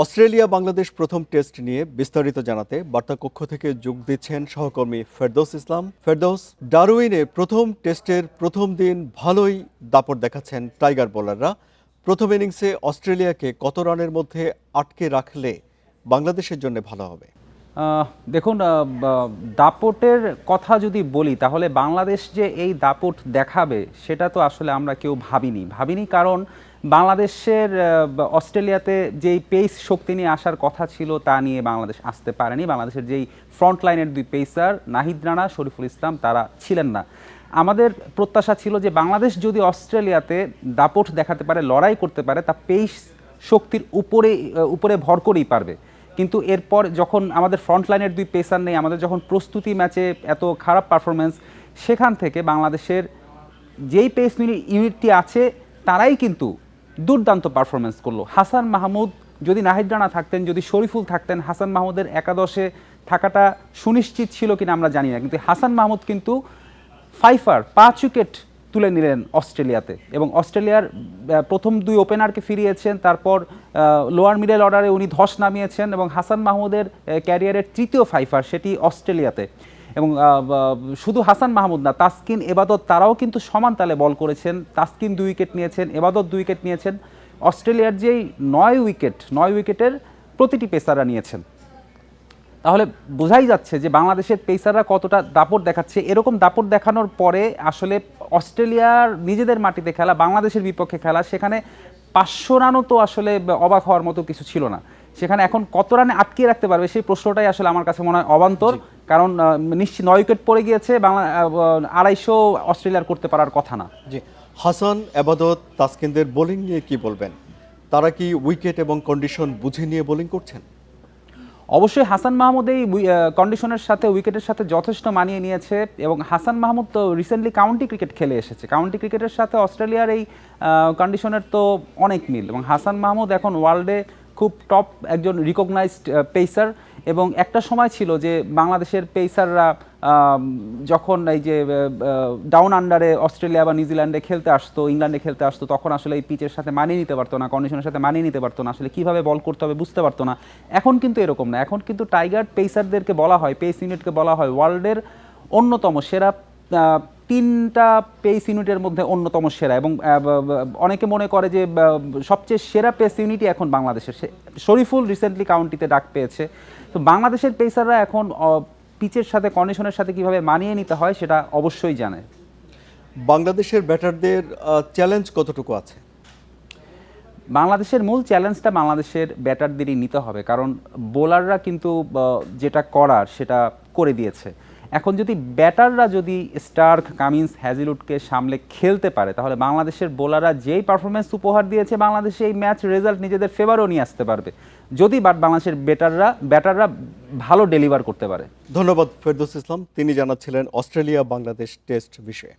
Australia Bangladesh প্রথম test নিয়ে বিস্তারিত জানাতে বার্তা কক্ষ থেকে যোগ দিচ্ছেন সহকর্মী ফেরদৌস ইসলাম। ফেরদৌস, ডারউইনে প্রথম টেস্টের প্রথম দিন ভালোই দাপট দেখাচ্ছেন টাইগার বোলাররা। প্রথম ইনিংসে অস্ট্রেলিয়াকে কত রানের মধ্যে আটকে রাখলে বাংলাদেশের জন্য ভালো হবে? দেখুন, দাপটের কথা যদি বলি তাহলে বাংলাদেশ যে এই দাপট দেখাবে সেটা তো আসলে আমরা কেউ ভাবিনি কারণ বাংলাদেশের অস্ট্রেলিয়াতে যেই পেস শক্তি নিয়ে আসার কথা ছিল তা নিয়ে বাংলাদেশ আসতে পারেনি। বাংলাদেশের যেই ফ্রন্ট লাইনের দুই পেসার নাহিদ রানা, শরীফুল ইসলাম তারা ছিলেন না। আমাদের প্রত্যাশা ছিল যে বাংলাদেশ যদি অস্ট্রেলিয়াতে দাপট দেখাতে পারে, লড়াই করতে পারে, তা পেস শক্তির উপরে ভর করেই পারবে। কিন্তু এরপর যখন আমাদের ফ্রন্ট লাইনের দুই পেসার নেই, আমাদের যখন প্রস্তুতি ম্যাচে এত খারাপ পারফরমেন্স, সেখান থেকে বাংলাদেশের যেই পেস ইউনিটটি আছে তারাই কিন্তু দুর্দান্ত পারফরমেন্স করলো। হাসান মাহমুদ, যদি নাহিদ রানা থাকতেন, যদি শরীফুল থাকতেন, হাসান মাহমুদের একাদশে থাকাটা সুনিশ্চিত ছিল কিনা আমরা জানি না, কিন্তু হাসান মাহমুদ কিন্তু 5 উইকেট তুলে নিলেন অস্ট্রেলিয়াতে এবং অস্ট্রেলিয়ার প্রথম দুই ওপেনারকে ফিরিয়েছেন। তারপর লোয়ার মিডল অর্ডারে উনি ধস নামিয়েছেন এবং হাসান মাহমুদের ক্যারিয়ারের তৃতীয় 5 সেটি অস্ট্রেলিয়াতে। এবং শুধু হাসান মাহমুদ না, তাসকিন, এবাদত তারাও কিন্তু সমান তালে বল করেছেন। তাসকিন 2 উইকেট নিয়েছেন, এবাদত 2 উইকেট নিয়েছেন। অস্ট্রেলিয়ার যেই 9 উইকেটের প্রতিটি পেসাররা নিয়েছেন। তাহলে বোঝাই যাচ্ছে যে বাংলাদেশের পেসাররা কতটা দাপট দেখাচ্ছে। এরকম দাপট দেখানোর পরে আসলে অস্ট্রেলিয়ার নিজেদের মাটিতে খেলা, বাংলাদেশের বিপক্ষে খেলা, সেখানে 500 রানও তো আসলে অবাক হওয়ার মতো কিছু ছিল না। সেখানে এখন কত রানে আটকিয়ে রাখতে পারবে সেই প্রশ্নটাই আসলে আমার কাছে মনে হয় অবান্তর। কারণ নিশ্চিত 9 উইকেট পড়ে গিয়েছে, 250 অস্ট্রেলিয়ার করতে পারার কথা না। জি, হাসান, এবাদত, তাসকিনদের বোলিং নিয়ে কি বলবেন? তারা কি উইকেট এবং কন্ডিশন বুঝে নিয়ে বোলিং করছেন? অবশ্যই হাসান মাহমুদ এই কন্ডিশনের সাথে, উইকেটের সাথে যথেষ্ট মানিয়ে নিয়েছে এবং হাসান মাহমুদ তো রিসেন্টলি কাউন্টি ক্রিকেট খেলে এসেছে। কাউন্টি ক্রিকেটের সাথে অস্ট্রেলিয়ার এই কন্ডিশনের তো অনেক মিল এবং হাসান মাহমুদ এখন ওয়ার্ল্ডে খুব টপ একজন রিকগনাইজড পেসার। এবং একটা সময় ছিল যে বাংলাদেশের পেসাররা যখন এই যে ডাউন আন্ডারে অস্ট্রেলিয়া বা নিউজিল্যান্ডে খেলতে আসতো, ইংল্যান্ডে খেলতে আসতো, তখন আসলে এই পিচের সাথে মানিয়ে নিতে পারতো না, কন্ডিশনের সাথে মানিয়ে নিতে পারতো না, আসলে কীভাবে বল করতে হবে বুঝতে পারতো না। এখন কিন্তু এরকম না, এখন কিন্তু টাইগার পেসারদেরকে বলা হয়, পেস ইউনিটকে বলা হয় ওয়ার্ল্ডের অন্যতম সেরা 3টা পেস ইউনিটের মধ্যে অন্যতম সেরা। এবং অনেকে মনে করে যে সবচেয়ে সেরা পেস ইউনিটই এখন বাংলাদেশের। শরীফুল রিসেন্টলি কাউন্টিতে ডাক পেয়েছে। তো বাংলাদেশের পেসাররা এখন পিচের সাথে, কন্ডিশনের সাথে কিভাবে মানিয়ে নিতে হয় সেটা অবশ্যই জানে। বাংলাদেশের ব্যাটারদের চ্যালেঞ্জ কতটুকু আছে? বাংলাদেশের মূল চ্যালেঞ্জটা বাংলাদেশের ব্যাটারদেরই নিতে হবে, কারণ বোলাররা কিন্তু যেটা করার সেটা করে দিয়েছে। এখন যদি ব্যাটাররা যদি স্টার্ক, কামিন্স, হ্যাজিলউডকে সামলে খেলতে পারে তাহলে বাংলাদেশের বোলাররা যেই পারফরমেন্স উপহার দিয়েছে বাংলাদেশে এই ম্যাচ রেজাল্ট নিজেদের ফেভারও নিয়ে আসতে পারবে, যদি বাংলাদেশের ব্যাটাররা ভালো ডেলিভার করতে পারে। ধন্যবাদ ফেরদৌস ইসলাম, তিনি জানাচ্ছিলেন অস্ট্রেলিয়া বাংলাদেশ টেস্ট বিষয়ে।